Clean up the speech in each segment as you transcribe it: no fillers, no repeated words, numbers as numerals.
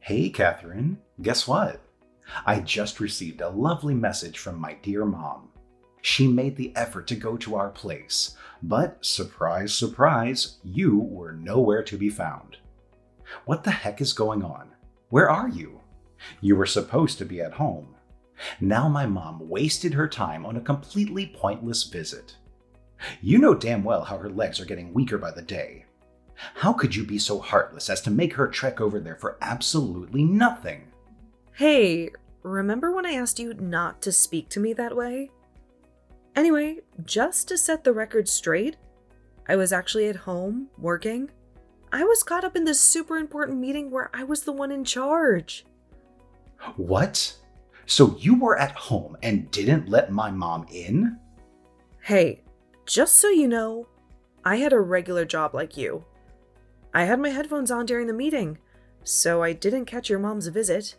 Hey, Catherine, guess what? I just received a lovely message from my dear mom. She made the effort to go to our place, but surprise, surprise, you were nowhere to be found. What the heck is going on? Where are you? You were supposed to be at home. Now my mom wasted her time on a completely pointless visit. You know damn well how her legs are getting weaker by the day. How could you be so heartless as to make her trek over there for absolutely nothing? Hey, remember when I asked you not to speak to me that way? Anyway, just to set the record straight, I was actually at home, working. I was caught up in this super important meeting where I was the one in charge. What? So you were at home and didn't let my mom in? Hey, just so you know, I had a regular job like you. I had my headphones on during the meeting, so I didn't catch your mom's visit.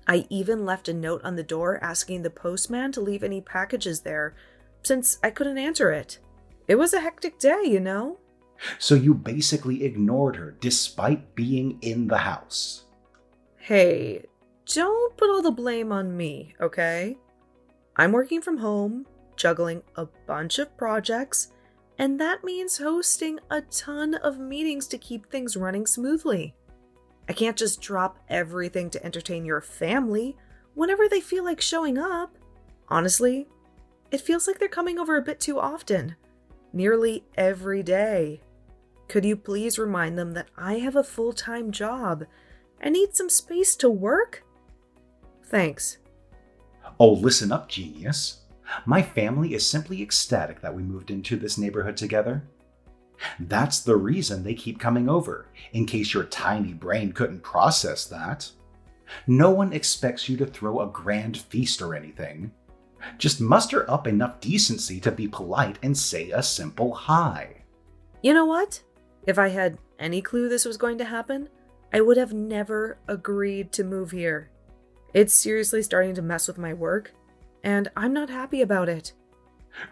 I even left a note on the door asking the postman to leave any packages there, since I couldn't answer it. It was a hectic day, you know? So you basically ignored her despite being in the house. Hey, don't put all the blame on me, okay? I'm working from home, juggling a bunch of projects, and that means hosting a ton of meetings to keep things running smoothly. I can't just drop everything to entertain your family whenever they feel like showing up. Honestly, it feels like they're coming over a bit too often, nearly every day. Could you please remind them that I have a full-time job and need some space to work? Thanks. Oh, listen up, genius. My family is simply ecstatic that we moved into this neighborhood together. That's the reason they keep coming over, in case your tiny brain couldn't process that. No one expects you to throw a grand feast or anything. Just muster up enough decency to be polite and say a simple hi. You know what? If I had any clue this was going to happen, I would have never agreed to move here. It's seriously starting to mess with my work, and I'm not happy about it.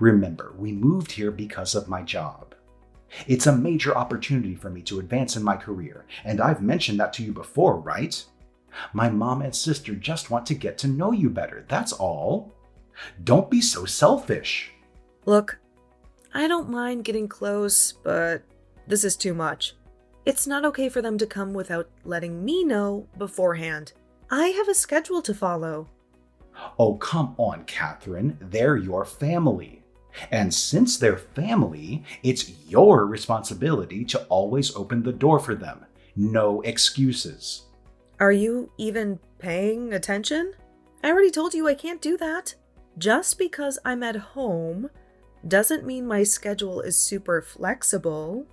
Remember, we moved here because of my job. It's a major opportunity for me to advance in my career, and I've mentioned that to you before, right? My mom and sister just want to get to know you better, that's all. Don't be so selfish. Look, I don't mind getting close, but this is too much. It's not okay for them to come without letting me know beforehand. I have a schedule to follow. Oh, come on, Catherine. They're your family. And since they're family, it's your responsibility to always open the door for them. No excuses. Are you even paying attention? I already told you I can't do that. Just because I'm at home doesn't mean my schedule is super flexible.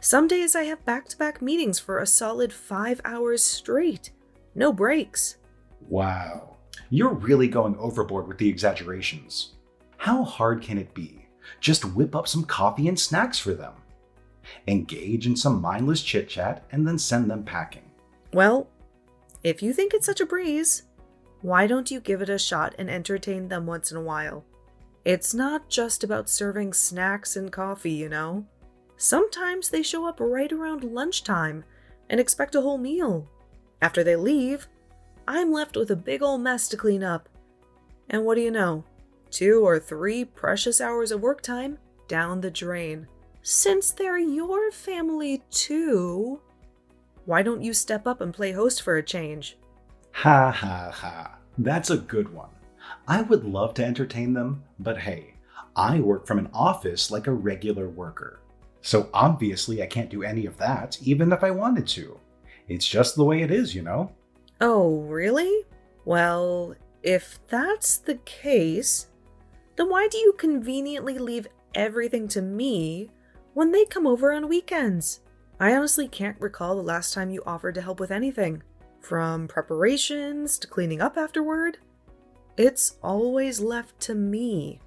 Some days I have back-to-back meetings for a solid 5 hours straight. No breaks. Wow. You're really going overboard with the exaggerations. How hard can it be? Just whip up some coffee and snacks for them. Engage in some mindless chit-chat and then send them packing. Well, if you think it's such a breeze, why don't you give it a shot and entertain them once in a while? It's not just about serving snacks and coffee, you know? Sometimes they show up right around lunchtime and expect a whole meal. After they leave, I'm left with a big ol' mess to clean up. And what do you know? 2 or 3 precious hours of work time down the drain. Since they're your family too, why don't you step up and play host for a change? Ha ha ha. That's a good one. I would love to entertain them, but hey, I work from an office like a regular worker. So obviously I can't do any of that, even if I wanted to. It's just the way it is, you know? Oh, really? Well, if that's the case, then why do you conveniently leave everything to me when they come over on weekends? I honestly can't recall the last time you offered to help with anything. From preparations to cleaning up afterward. It's always left to me.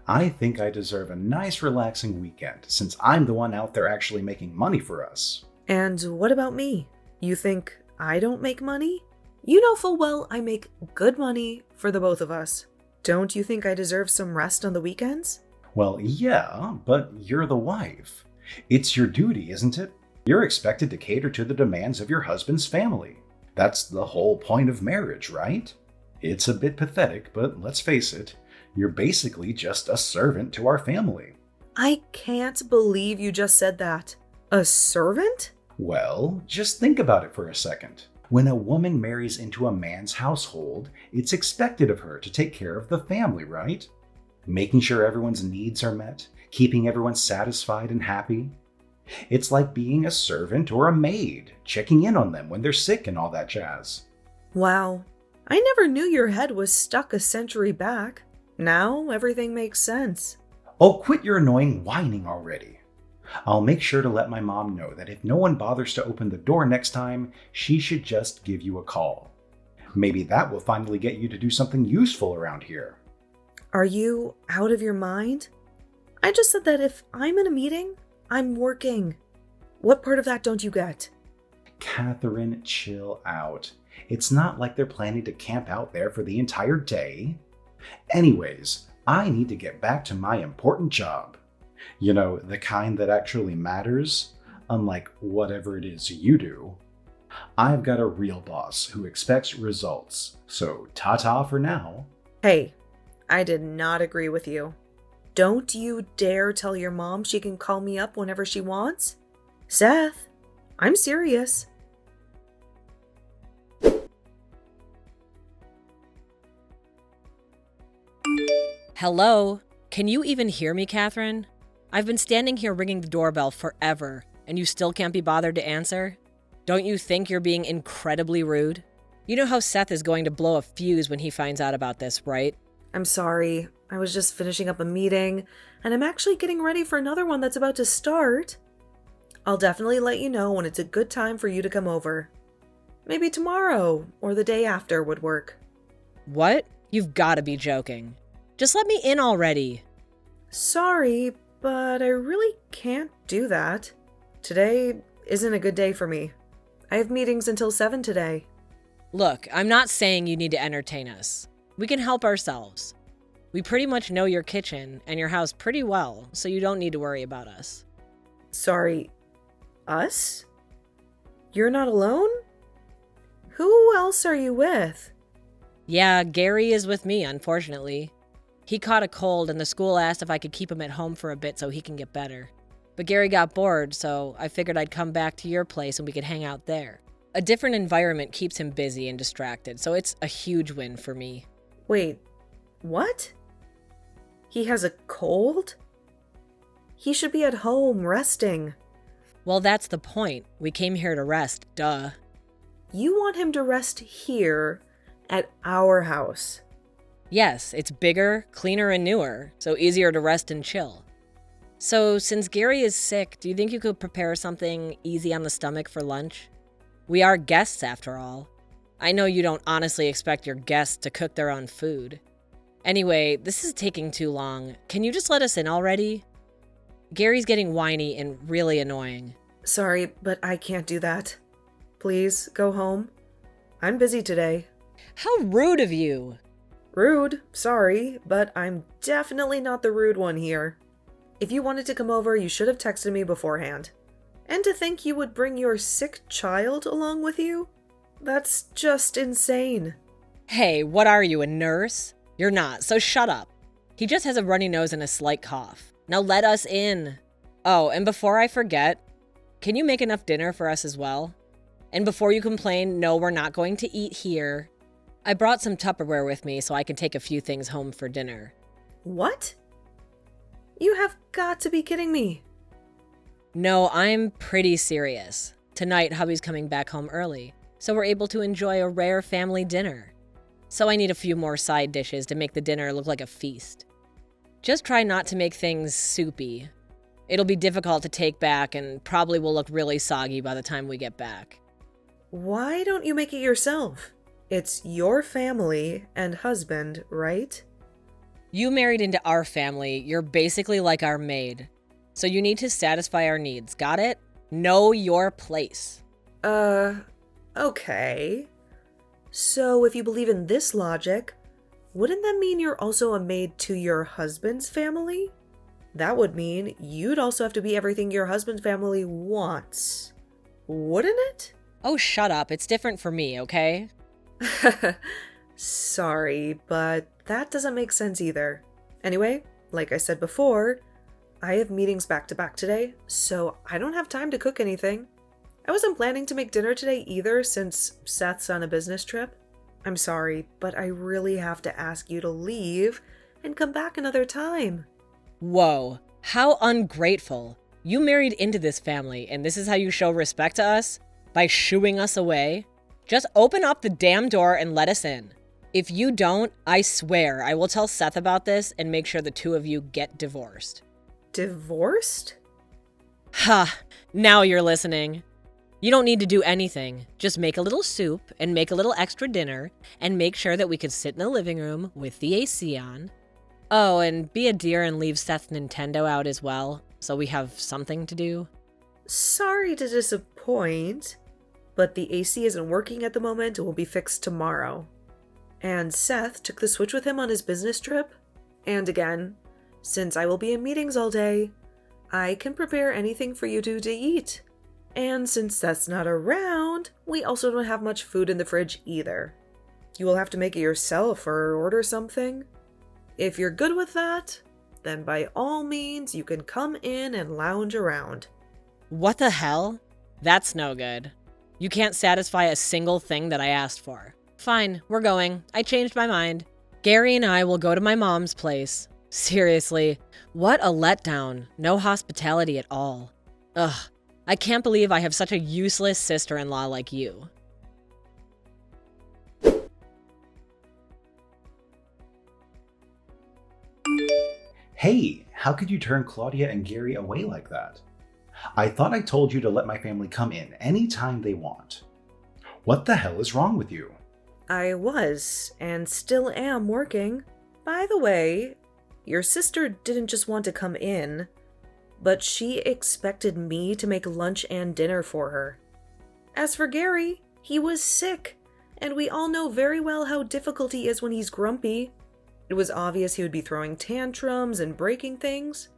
I think I deserve a nice relaxing weekend since I'm the one out there actually making money for us. And what about me? You think I don't make money? You know full well I make good money for the both of us. Don't you think I deserve some rest on the weekends? Well, yeah, but you're the wife. It's your duty, isn't it? You're expected to cater to the demands of your husband's family. That's the whole point of marriage, right? It's a bit pathetic, but let's face it, you're basically just a servant to our family. I can't believe you just said that. A servant? Well, just think about it for a second. When a woman marries into a man's household, it's expected of her to take care of the family, right? Making sure everyone's needs are met, keeping everyone satisfied and happy. It's like being a servant or a maid, checking in on them when they're sick and all that jazz. Wow. I never knew your head was stuck a century back. Now everything makes sense. Oh, quit your annoying whining already. I'll make sure to let my mom know that if no one bothers to open the door next time, she should just give you a call. Maybe that will finally get you to do something useful around here. Are you out of your mind? I just said that if I'm in a meeting, I'm working. What part of that don't you get? Catherine, chill out. It's not like they're planning to camp out there for the entire day. Anyways, I need to get back to my important job. You know, the kind that actually matters, unlike whatever it is you do. I've got a real boss who expects results, so ta-ta for now. Hey, I did not agree with you. Don't you dare tell your mom she can call me up whenever she wants. Seth, I'm serious. Hello? Can you even hear me, Catherine? I've been standing here ringing the doorbell forever, and you still can't be bothered to answer? Don't you think you're being incredibly rude? You know how Seth is going to blow a fuse when he finds out about this, right? I'm sorry. I was just finishing up a meeting, and I'm actually getting ready for another one that's about to start. I'll definitely let you know when it's a good time for you to come over. Maybe tomorrow or the day after would work. What? You've got to be joking. Just let me in already. Sorry, but I really can't do that. Today isn't a good day for me. I have meetings until 7 today. Look, I'm not saying you need to entertain us. We can help ourselves. We pretty much know your kitchen and your house pretty well, so you don't need to worry about us. Sorry, us? You're not alone? Who else are you with? Yeah, Gary is with me, unfortunately. He caught a cold and the school asked if I could keep him at home for a bit so he can get better. But Gary got bored, so I figured I'd come back to your place and we could hang out there. A different environment keeps him busy and distracted, so it's a huge win for me. Wait, what? He has a cold? He should be at home, resting. Well, that's the point. We came here to rest, duh. You want him to rest here at our house? Yes, it's bigger, cleaner, and newer, so easier to rest and chill. So, since Gary is sick, do you think you could prepare something easy on the stomach for lunch? We are guests, after all. I know you don't honestly expect your guests to cook their own food. Anyway, this is taking too long. Can you just let us in already? Gary's getting whiny and really annoying. Sorry, but I can't do that. Please, go home. I'm busy today. How rude of you! Rude, sorry, but I'm definitely not the rude one here. If you wanted to come over, you should have texted me beforehand. And to think you would bring your sick child along with you? That's just insane. Hey, what are you, a nurse? You're not, so shut up. He just has a runny nose and a slight cough. Now let us in. Oh, and before I forget, can you make enough dinner for us as well? And before you complain, no, we're not going to eat here. I brought some Tupperware with me so I can take a few things home for dinner. What? You have got to be kidding me. No, I'm pretty serious. Tonight, Hubby's coming back home early, so we're able to enjoy a rare family dinner. So I need a few more side dishes to make the dinner look like a feast. Just try not to make things soupy. It'll be difficult to take back and probably will look really soggy by the time we get back. Why don't you make it yourself? It's your family and husband, right? You married into our family, you're basically like our maid. So you need to satisfy our needs, got it? Know your place. Okay. So if you believe in this logic, wouldn't that mean you're also a maid to your husband's family? That would mean you'd also have to be everything your husband's family wants, wouldn't it? Oh, shut up. It's different for me, okay? Sorry, but that doesn't make sense either. Anyway, like I said before, I have meetings back to back today, so I don't have time to cook anything. I wasn't planning to make dinner today either since Seth's on a business trip. I'm sorry, but I really have to ask you to leave and come back another time. Whoa, how ungrateful. You married into this family, and this is how you show respect to us? By shooing us away? Just open up the damn door and let us in. If you don't, I swear I will tell Seth about this and make sure the two of you get divorced. Divorced? Ha! Now you're listening. You don't need to do anything. Just make a little soup and make a little extra dinner and make sure that we can sit in the living room with the AC on. Oh, and be a dear and leave Seth's Nintendo out as well, so we have something to do. Sorry to disappoint, but the AC isn't working at the moment and will be fixed tomorrow. And Seth took the Switch with him on his business trip. And again, since I will be in meetings all day, I can prepare anything for you two to eat. And since Seth's not around, we also don't have much food in the fridge either. You will have to make it yourself or order something. If you're good with that, then by all means you can come in and lounge around. What the hell? That's no good. You can't satisfy a single thing that I asked for. Fine, we're going. I changed my mind. Gary and I will go to my mom's place. Seriously, what a letdown. No hospitality at all. Ugh, I can't believe I have such a useless sister-in-law like you. Hey, how could you turn Claudia and Gary away like that? I thought I told you to let my family come in anytime they want. What the hell is wrong with you? I was, and still am, working. By the way, your sister didn't just want to come in, but she expected me to make lunch and dinner for her. As for Gary, he was sick, and we all know very well how difficult he is when he's grumpy. It was obvious he would be throwing tantrums and breaking things.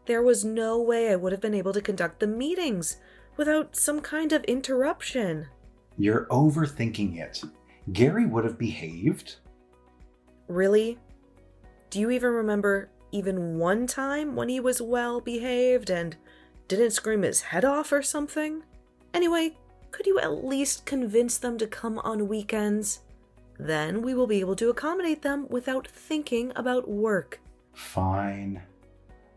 There was no way I would have been able to conduct the meetings without some kind of interruption. You're overthinking it. Gary would have behaved. Really? Do you even remember even one time when he was well behaved and didn't scream his head off or something? Anyway, could you at least convince them to come on weekends? Then we will be able to accommodate them without thinking about work. Fine.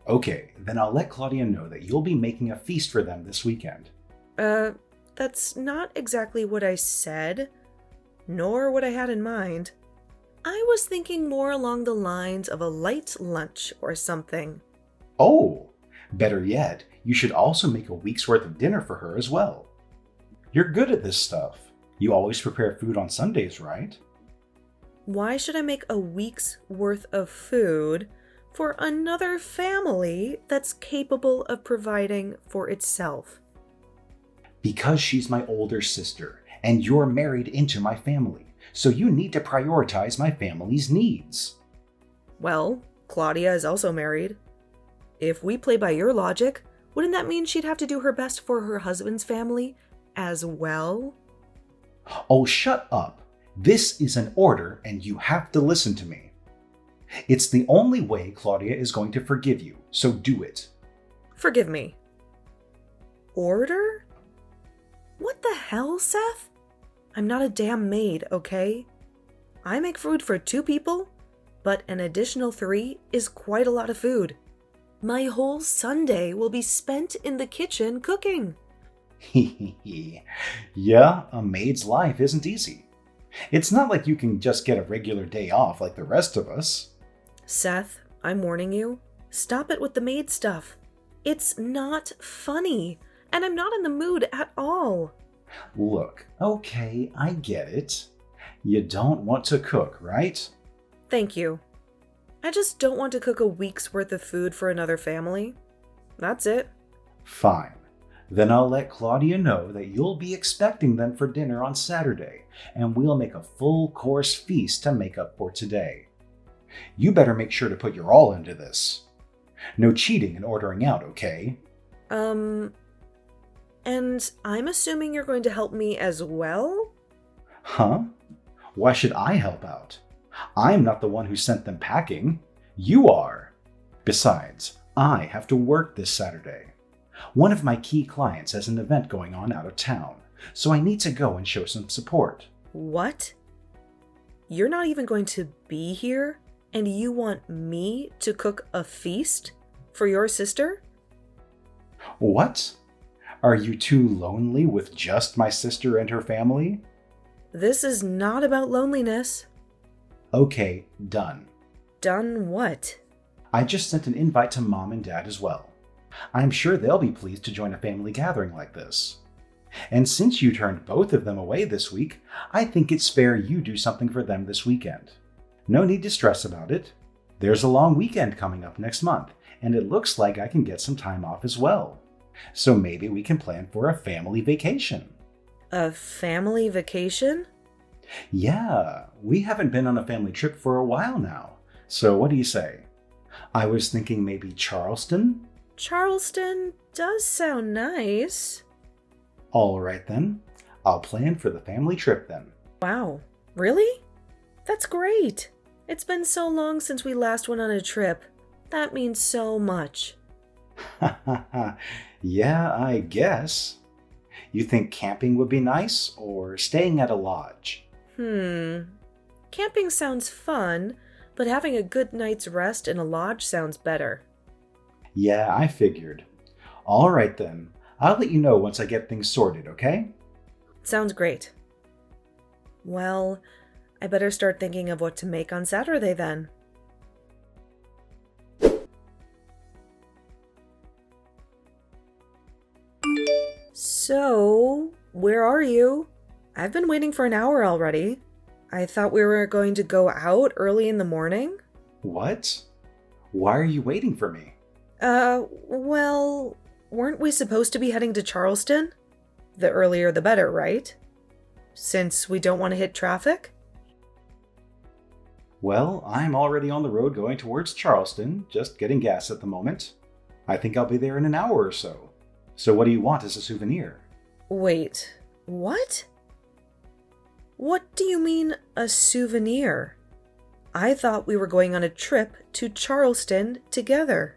Okay, then I'll let Claudia know that you'll be making a feast for them this weekend. That's not exactly what I said, nor what I had in mind. I was thinking more along the lines of a light lunch or something. Oh, better yet, you should also make a week's worth of dinner for her as well. You're good at this stuff. You always prepare food on Sundays, right? Why should I make a week's worth of food for another family that's capable of providing for itself? Because she's my older sister, and you're married into my family, so you need to prioritize my family's needs. Well, Claudia is also married. If we play by your logic, wouldn't that mean she'd have to do her best for her husband's family as well? Oh, shut up. This is an order, and you have to listen to me. It's the only way Claudia is going to forgive you, so do it. Forgive me. Order? What the hell, Seth? I'm not a damn maid, okay? I make food for 2 people, but an additional 3 is quite a lot of food. My whole Sunday will be spent in the kitchen cooking. Yeah, a maid's life isn't easy. It's not like you can just get a regular day off like the rest of us. Seth, I'm warning you. Stop it with the maid stuff. It's not funny, and I'm not in the mood at all. Look, okay, I get it. You don't want to cook, right? Thank you. I just don't want to cook a week's worth of food for another family. That's it. Fine. Then I'll let Claudia know that you'll be expecting them for dinner on Saturday, and we'll make a full-course feast to make up for today. You better make sure to put your all into this. No cheating and ordering out, okay? And I'm assuming you're going to help me as well? Huh? Why should I help out? I'm not the one who sent them packing. You are. Besides, I have to work this Saturday. One of my key clients has an event going on out of town, so I need to go and show some support. What? You're not even going to be here, and you want me to cook a feast for your sister? What? Are you too lonely with just my sister and her family? This is not about loneliness. Okay, done. Done what? I just sent an invite to Mom and Dad as well. I'm sure they'll be pleased to join a family gathering like this. And since you turned both of them away this week, I think it's fair you do something for them this weekend. No need to stress about it. There's a long weekend coming up next month, and it looks like I can get some time off as well. So maybe we can plan for a family vacation. A family vacation? Yeah, we haven't been on a family trip for a while now. So what do you say? I was thinking maybe Charleston? Charleston does sound nice. All right then. I'll plan for the family trip then. Wow, really? That's great. It's been so long since we last went on a trip. That means so much. Yeah, I guess. You think camping would be nice or staying at a lodge? Camping sounds fun, but having a good night's rest in a lodge sounds better. Yeah, I figured. All right then. I'll let you know once I get things sorted, okay? Sounds great. Well, I better start thinking of what to make on Saturday then. So, where are you? I've been waiting for an hour already. I thought we were going to go out early in the morning. What? Why are you waiting for me? Well, weren't we supposed to be heading to Charleston? The earlier the better, right? Since we don't want to hit traffic? Well, I'm already on the road going towards Charleston, just getting gas at the moment. I think I'll be there in an hour or so. So what do you want as a souvenir? Wait, what? What do you mean, a souvenir? I thought we were going on a trip to Charleston together.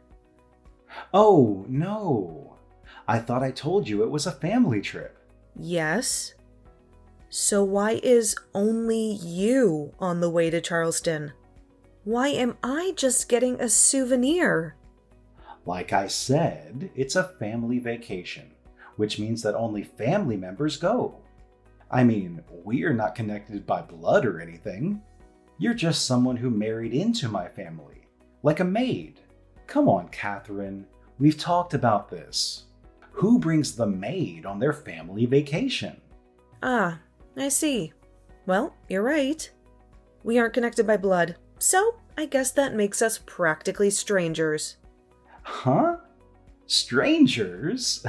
Oh, no. I thought I told you it was a family trip. Yes. So why is only you on the way to Charleston? Why am I just getting a souvenir? Like I said, it's a family vacation, which means that only family members go. I mean, we're not connected by blood or anything. You're just someone who married into my family, like a maid. Come on, Catherine. We've talked about this. Who brings the maid on their family vacation? Ah, I see. Well, you're right. We aren't connected by blood, so I guess that makes us practically strangers. Huh? Strangers?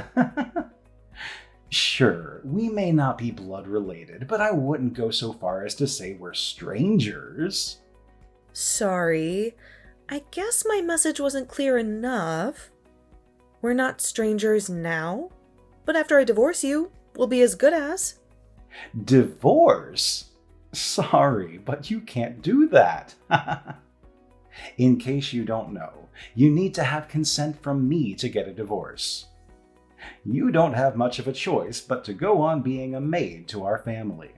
Sure, we may not be blood related, but I wouldn't go so far as to say we're strangers. Sorry. I guess my message wasn't clear enough. We're not strangers now, but after I divorce you, we'll be as good as. Divorce? Sorry, but you can't do that. In case you don't know, you need to have consent from me to get a divorce. You don't have much of a choice but to go on being a maid to our family.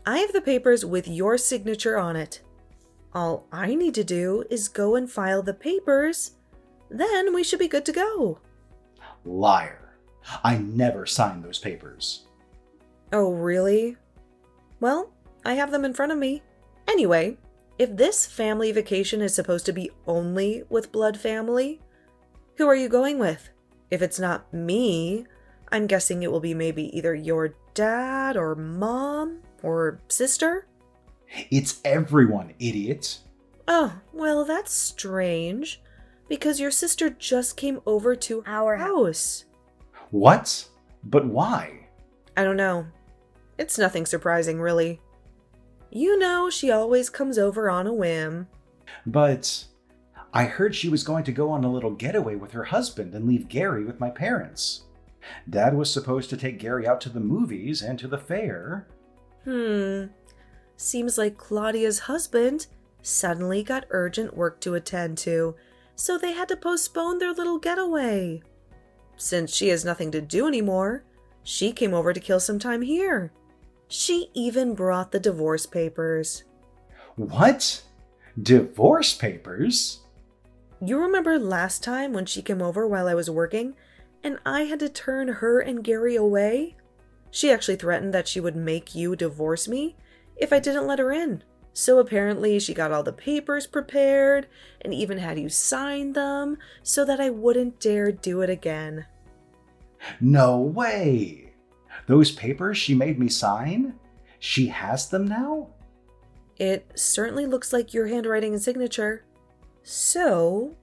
I have the papers with your signature on it. All I need to do is go and file the papers. Then we should be good to go. Liar. I never signed those papers. Oh, really? Well, I have them in front of me. Anyway, if this family vacation is supposed to be only with blood family, who are you going with? If it's not me, I'm guessing it will be maybe either your dad or mom or sister? It's everyone, idiot. Oh, well, that's strange, because your sister just came over to our house. What? But why? I don't know. It's nothing surprising, really. You know, she always comes over on a whim. But I heard she was going to go on a little getaway with her husband and leave Gary with my parents. Dad was supposed to take Gary out to the movies and to the fair. Seems like Claudia's husband suddenly got urgent work to attend to, so they had to postpone their little getaway. Since she has nothing to do anymore, she came over to kill some time here. She even brought the divorce papers. What? Divorce papers? You remember last time when she came over while I was working and I had to turn her and Gary away? She actually threatened that she would make you divorce me if I didn't let her in. So apparently she got all the papers prepared and even had you sign them so that I wouldn't dare do it again. No way! Those papers she made me sign? She has them now? It certainly looks like your handwriting and signature. So,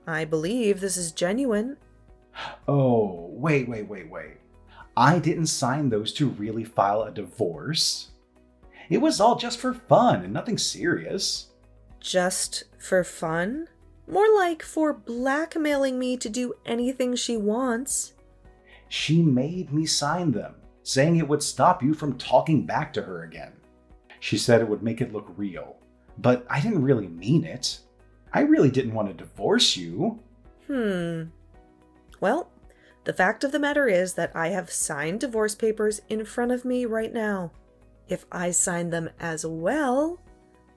I believe this is genuine. Oh, wait. I didn't sign those to really file a divorce. It was all just for fun and nothing serious. Just for fun? More like for blackmailing me to do anything she wants. She made me sign them, saying it would stop you from talking back to her again. She said it would make it look real, but I didn't really mean it. I really didn't want to divorce you. Well, the fact of the matter is that I have signed divorce papers in front of me right now. If I sign them as well,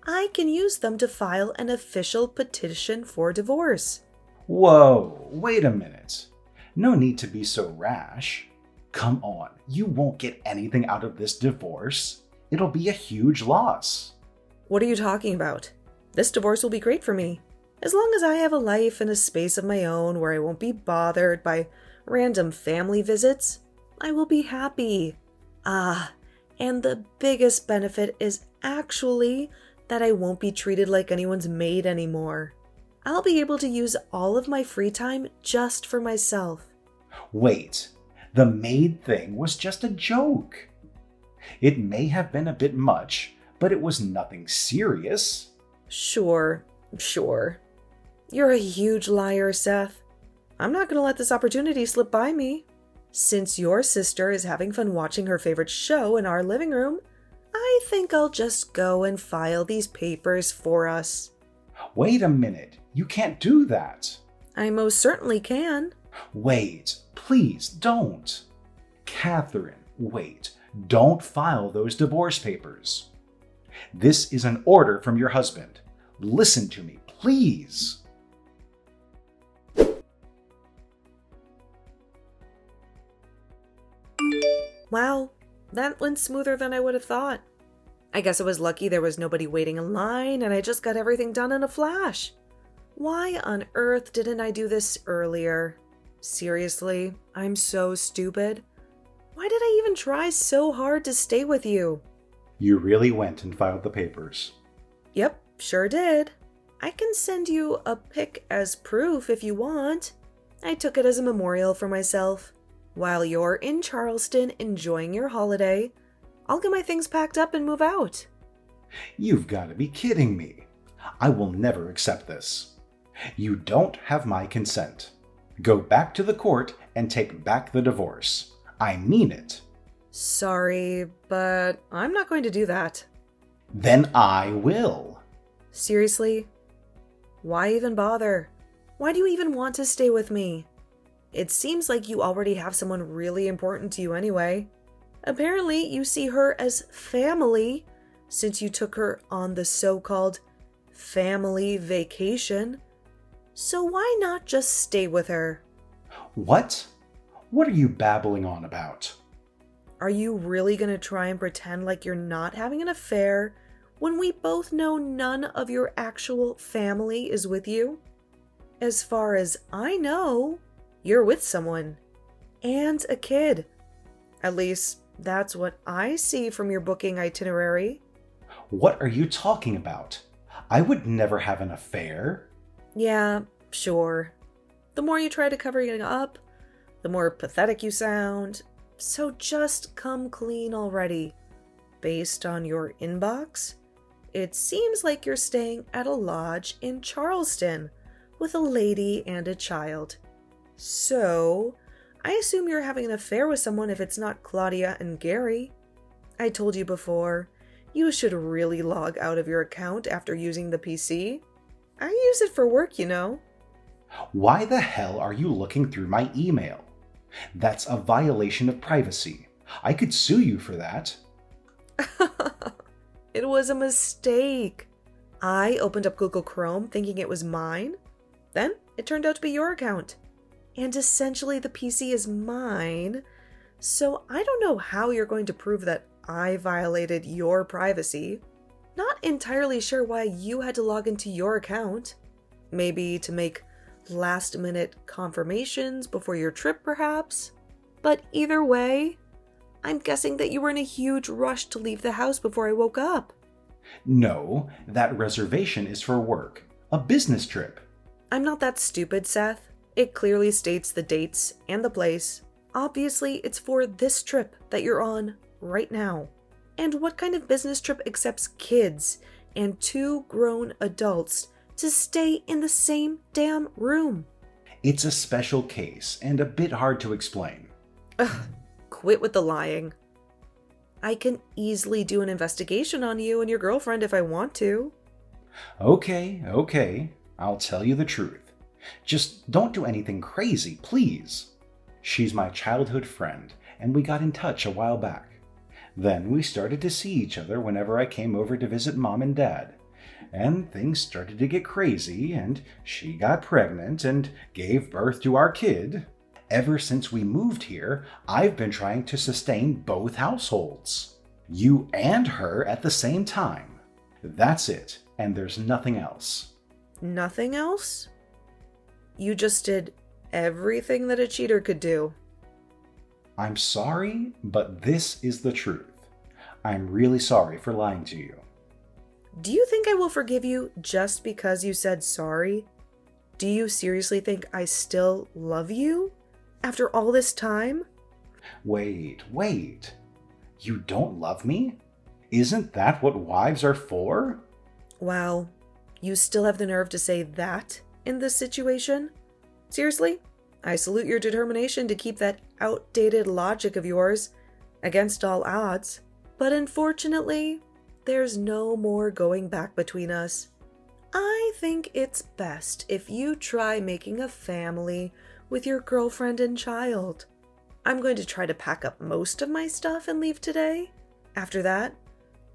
I can use them to file an official petition for divorce. Whoa, wait a minute. No need to be so rash. Come on, you won't get anything out of this divorce. It'll be a huge loss. What are you talking about? This divorce will be great for me. As long as I have a life and a space of my own where I won't be bothered by random family visits, I will be happy. And the biggest benefit is actually that I won't be treated like anyone's maid anymore. I'll be able to use all of my free time just for myself. Wait, the maid thing was just a joke. It may have been a bit much, but it was nothing serious. Sure. You're a huge liar, Seth. I'm not going to let this opportunity slip by me. Since your sister is having fun watching her favorite show in our living room, I think I'll just go and file these papers for us. Wait a minute, you can't do that. I most certainly can. Wait, please don't. Catherine, wait, don't file those divorce papers. This is an order from your husband. Listen to me, please. Wow, that went smoother than I would have thought. I guess I was lucky there was nobody waiting in line and I just got everything done in a flash. Why on earth didn't I do this earlier? Seriously, I'm so stupid. Why did I even try so hard to stay with you? You really went and filed the papers. Yep, sure did. I can send you a pic as proof if you want. I took it as a memorial for myself. While you're in Charleston enjoying your holiday, I'll get my things packed up and move out. You've got to be kidding me. I will never accept this. You don't have my consent. Go back to the court and take back the divorce. I mean it. Sorry, but I'm not going to do that. Then I will. Seriously? Why even bother? Why do you even want to stay with me? It seems like you already have someone really important to you anyway. Apparently, you see her as family since you took her on the so-called family vacation. So why not just stay with her? What? What are you babbling on about? Are you really going to try and pretend like you're not having an affair when we both know none of your actual family is with you? As far as I know, you're with someone. And a kid. At least, that's what I see from your booking itinerary. What are you talking about? I would never have an affair. Yeah, sure. The more you try to cover it up, the more pathetic you sound. So just come clean already. Based on your inbox, it seems like you're staying at a lodge in Charleston with a lady and a child. So, I assume you're having an affair with someone if it's not Claudia and Gary. I told you before, you should really log out of your account after using the PC. I use it for work, you know. Why the hell are you looking through my email? That's a violation of privacy. I could sue you for that. It was a mistake. I opened up Google Chrome thinking it was mine. Then it turned out to be your account. And essentially the PC is mine. So I don't know how you're going to prove that I violated your privacy. Not entirely sure why you had to log into your account. Maybe to make last-minute confirmations before your trip, perhaps? But either way, I'm guessing that you were in a huge rush to leave the house before I woke up. No, that reservation is for work. A business trip. I'm not that stupid, Seth. It clearly states the dates and the place. Obviously, it's for this trip that you're on right now. And what kind of business trip accepts kids and 2 grown adults to stay in the same damn room? It's a special case and a bit hard to explain. Ugh, quit with the lying. I can easily do an investigation on you and your girlfriend if I want to. Okay. I'll tell you the truth. Just don't do anything crazy, please. She's my childhood friend, and we got in touch a while back. Then we started to see each other whenever I came over to visit Mom and Dad. And things started to get crazy, and she got pregnant and gave birth to our kid. Ever since we moved here, I've been trying to sustain both households. You and her at the same time. That's it, and there's nothing else. Nothing else? You just did everything that a cheater could do. I'm sorry, but this is the truth. I'm really sorry for lying to you. Do you think I will forgive you just because you said sorry? Do you seriously think I still love you? After all this time? Wait. You don't love me? Isn't that what wives are for? Wow, you still have the nerve to say that in this situation? Seriously? I salute your determination to keep that outdated logic of yours against all odds. But unfortunately, there's no more going back between us. I think it's best if you try making a family with your girlfriend and child. I'm going to try to pack up most of my stuff and leave today. After that,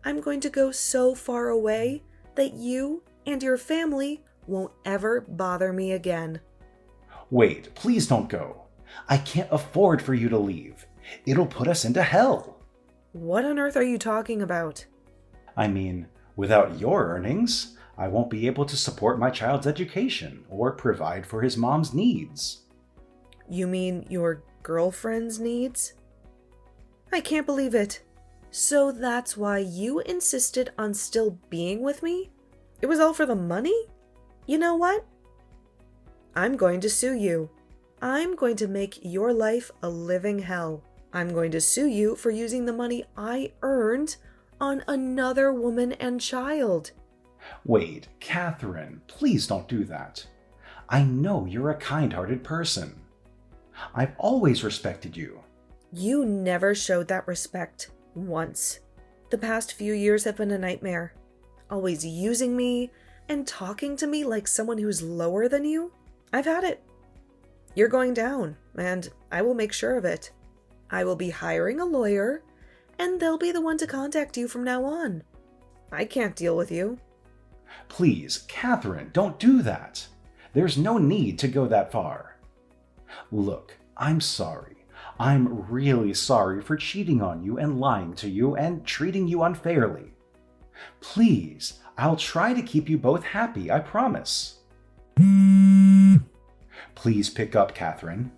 I'm going to go so far away that you and your family won't ever bother me again. Wait, please don't go. I can't afford for you to leave. It'll put us into hell. What on earth are you talking about? I mean, without your earnings, I won't be able to support my child's education or provide for his mom's needs. You mean your girlfriend's needs? I can't believe it. So that's why you insisted on still being with me? It was all for the money? You know what? I'm going to sue you. I'm going to make your life a living hell. I'm going to sue you for using the money I earned on another woman and child. Wait, Catherine, please don't do that. I know you're a kind-hearted person. I've always respected you. You never showed that respect once. The past few years have been a nightmare. Always using me and talking to me like someone who's lower than you. I've had it. You're going down, and I will make sure of it. I will be hiring a lawyer, and they'll be the one to contact you from now on. I can't deal with you. Please, Catherine, don't do that. There's no need to go that far. Look, I'm sorry. I'm really sorry for cheating on you and lying to you and treating you unfairly. Please, I'll try to keep you both happy, I promise. Please pick up, Catherine.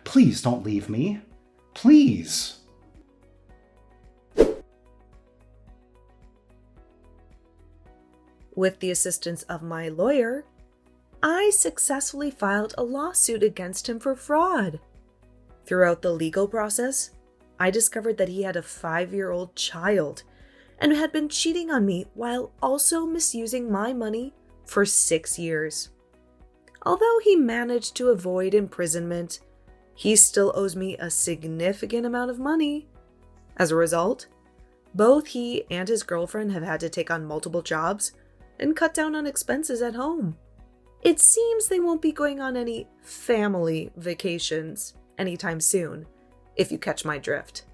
Please don't leave me. Please. With the assistance of my lawyer, I successfully filed a lawsuit against him for fraud. Throughout the legal process, I discovered that he had a 5-year-old child and had been cheating on me while also misusing my money for 6 years. Although he managed to avoid imprisonment, he still owes me a significant amount of money. As a result, both he and his girlfriend have had to take on multiple jobs and cut down on expenses at home. It seems they won't be going on any family vacations anytime soon, if you catch my drift.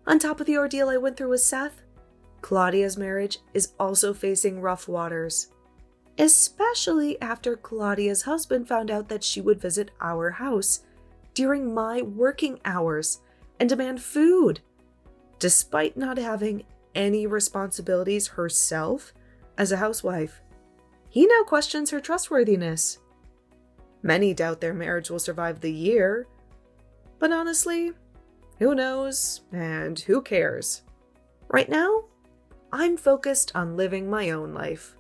On top of the ordeal I went through with Seth, Claudia's marriage is also facing rough waters, especially after Claudia's husband found out that she would visit our house during my working hours and demand food, despite not having any responsibilities herself as a housewife. He now questions her trustworthiness. Many doubt their marriage will survive the year, but honestly, who knows and who cares? Right now, I'm focused on living my own life.